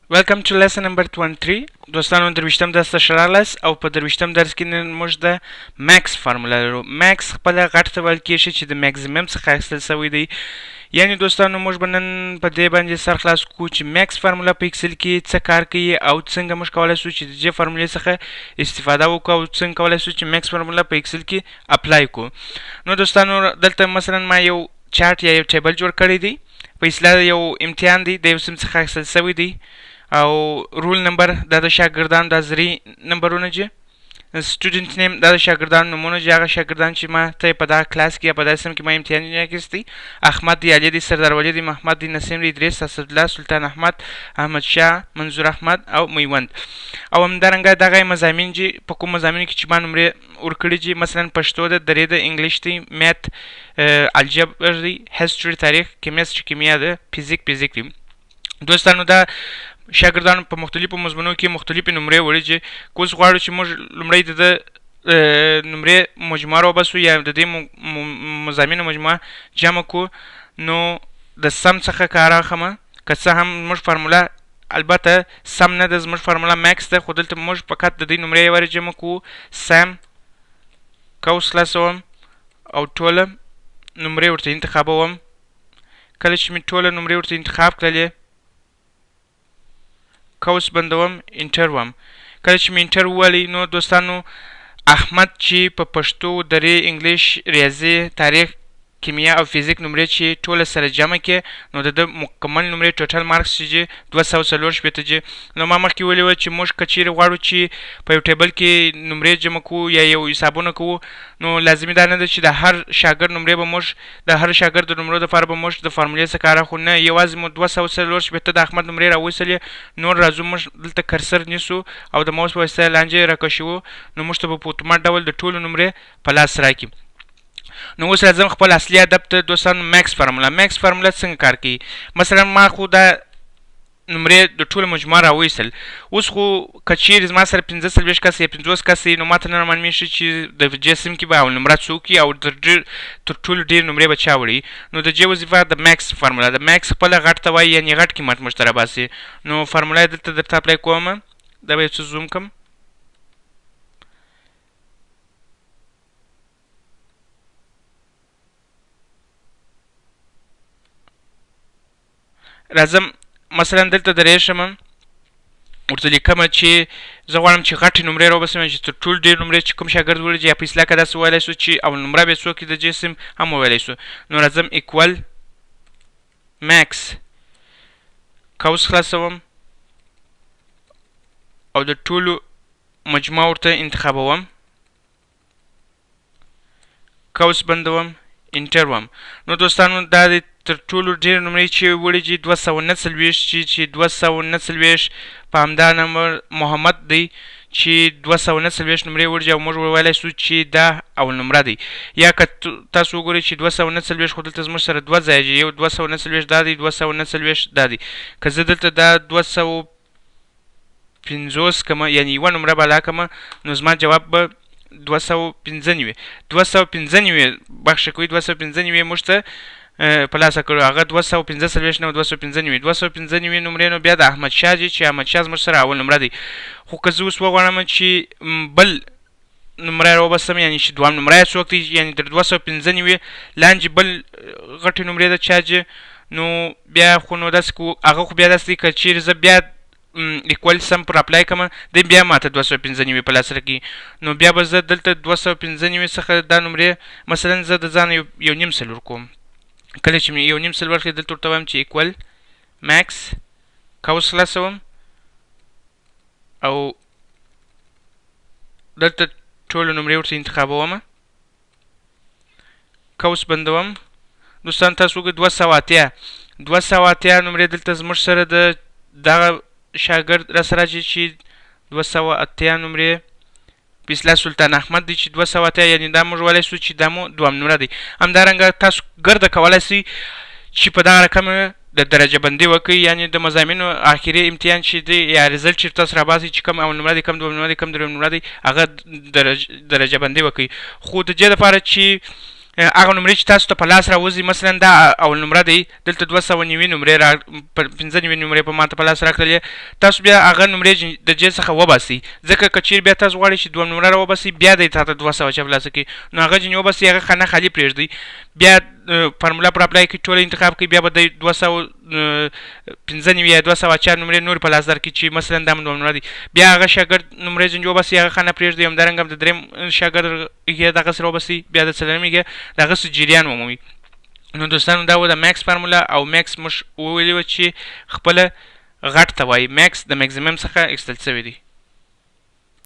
Welcome to lesson number 23. دوستانو درویشتم درس ته ښه راغلاست او په درویشتم درس کې نن موږ د ماکس فارموله لرو. ماکس خپله غټ ته ویل کېږي چې د ماکزیمم څخه اخیستل سوی دی. یعنې دوستانو موږ به نن په دې باندې سر خلاص کړو چې ماکس فارموله په اکسل کې څه کار کوي او څنګه موږ کولی شو چې د دې فارمولې څخه استفاده وکړو او څنګه کولی شو چې ماکس فارموله په اکسل کې اپلای کړو. نو دوستانو دلته مثلا ما یو چارت یا یو ټیبل جوړ کړی دی په اصطلاح یو امتحان دی د یو سیم څخه اخیستل سوی دی او رول نمبر دا د شاګردانو د زری نمبرونه دي. سټوډنټ نیم دا د شاګردانو نومونه دي، هغه شاګردان چې ما ته په دغه کلاس کې یا په دغه سم کې ما امتحانونه اخیستی. احمد دی، علي دی، سردار ولی دی، محمد دی، نسیم دی، ادریس، اسدالله، سلطان احمد، احمد شاه، منظور احمد او میوند. او همدارنګه دغه مضامین دي په کوم مضامینو کې چې ما نمرې ورکړي دي، مثلا پښتو ده، درې ده، انګلیش دی، میت، الجبر دی، هیستوري تاریخ، کیمستري کیمیا ده، فزیک دی. دوستانو دا شاګردانو په مختلفو مضمونو کې مختلفې نمرې وړي دي. که اوس غواړو چې موږ لومړی د ده نمرې مجموعه راوباسو یا د دې مضامینو مجموعه جمع کړو، نو د سم څخه کار اخلم. که څه هم موږ فارموله البته سم نه ده، زموږ فارموله ماکس ده، خو دلته موږ فقط د دې نمرې یوارې جمع کړو. سم قوس خلاصوم او ټوله نمرې ورته انتخابوم. کله چې مې ټوله نمرې ورته انتخاب کړلې قوس بندوم، انټر وم. کله چې مې انټر ووهلی نو دوستانو احمد چې په پښتو، درې، انګلیش، ریاضي، تاریخ، کیمیا او فزیک نمرې چې ټوله سره جمع کړې نو د ده مکمل نمرې ټوټل مارکس چې 240 دي. نو ما مخکې ویلي وه چې موږ که چیرې غواړو چې په یو ټیبل کې نمرې جمع کړو یا یو حسابونه کوو، نو لازمي دا نه ده چې د هر شاګرد نمرې به موږ د هر شاګرد د نمرو دپاره به موږ د فارمولې څخه کار اخلو. نه، یوازې مو 240 د احمد نمرې راویستلې، نور راځو موږ دلته کرسر نیسو او د ماوس په واسطه لاندې راکشوو، نو موږ ته به په اتومات ډول د ټولو نمرې په لاس راکړي. نو اوس راځم خپل اصلي هدف ته دوستانو. ماکس فارموله څنګه کار کوي؟ مثلا ما خو دا نمرې د ټولو مجموعه راویستل، اوس خو که چیرې زما سره 45 کس یا 50 کس نو ما ته نه معلومیږي چې د جسم کې به اول نمره څوک وي او تر ټولو ډېر نمرې به چا وړي. نو د دې وظیفه د ماکس فارموله ده. ماکس خپله غټ ته وایي، یعنې غټ قیمت موږ ته راباسي. نو فارموله یې دلته درته اپلای کوم. دا به یو څه زوم کړم. راځم مثلا دلته درې شم، ورته لیکم چې زه غواړم چې غټې نمرې راوباسم، چې تر ټولو ډېر نمرې چې کوم شاګرد ولیدي یا په اصطلاح کې داسې وویلی سو چې اول نمره به یې څوک د جسم هم وویلی سو. نو راځم ایکول ماکس قوس خلاصوم او د ټولو مجموعه ورته انتخابوم، قوس بندوم، انټر وم. نو دوستانو دا د تر ټولو ډېر نمرې چې وړي دي 249 چې 249 په همدا نمبر محمد دی چې 249 نمرې وړي او موږ وویلی سو چې دا اول نمره دی. یا که تاسو وګورئ چې 249 خو دلته زموږ سره دوه ځایه دي، یو 249 دا دی، 249 دا دی. که زه دلته دا 250 کمه یعنې یوه نمره بالا کمه نو زما جواب به 215 بخښه کوئ 215 موږ ته په لاسه کړو. هغه 245 نه 215 نمرې نو بیا د احمد شاه دي چې احمد شاه زموږ سره اول نمره دی. خو که زه اوس وغواړم چې بل نمره یې راوباسم، یعنې چې دوهم نمره یې څوک دی، یعنې تر 215 لاندې بل غټې نمرې د چا دي، نو بیا خو نو داسې هغه خو بیا داسې دی که چیرې زه بیا لیکول سم پر اپلای کوم دی بیا ماته 215 په لاس راکړي، نو بیا به زه دلته 215 څخه دا نمرې مثلا زه د ځانه یو نیم سل ورکوم. کله چې مې یو نیم سل ورکړي دلته ورته وایم چې ایکول ماکس قوس خلاصوم او دلته ټولو نمرې ورته انتخابوم، قوس بندوم. دوستان تاسو وګورئ 280 نمرې دلته زموږ سره د دغه شاګرد را سره راځي چې 280 نمرې په اصطلاح سلطان احمد دی چې 280 یعنې دا موږ ویلی سو چې دا مو دوهم نمره دی. همدارنګه تاسو ګرده کولی سئ چې په دغه رقم د درجه بندي وکړئ، یعنې د مضامینو آخري امتحان چې دی یا رزلټ چې تاسو راباسئ چې کوم اول نمره دی، کوم دوهم نمره دی، کوم درېیم نمره دی، هغه درجه بندي وکړئ. خو د دې دپاره چې هغه نمرې چې تاسو ته په لاس راوځي مثلا دا اول نمره دی دلته 290 نمرې را 95 نمرې په ماته په لاس راکړلې تاسو بیا هغه نمرې د جیب څخه وباسئ ځکه که چیرې بیا تاسو غواړئ چې دویم نمره راوباسئ بیا دی تاته 200 چاپلاسه کړي نو هغه ځینې وباسئ هغه خانه خالي پرېږدئ بیا فارمولا پر اپلای کړئ ټوله انتخاب کړئ بیا به د 295 یا 204 نمرې نور په لاس درکړي چې مثلا دا دویم نمره دی بیا هغه شاګرد نمرې ځینې وباسئ هغه خانه پرېږدئ همدارنګه هم د درېیم شاګرد یې دغسې راوباسئ بیا د څلورم یې دغسې جریان ومومي نو دوستانو دا و د میکس فارمولا او میکس موږ وویلي وه چې خپله غټ ته وایي میکس د میکزیمم څخه اخیستل سوی دی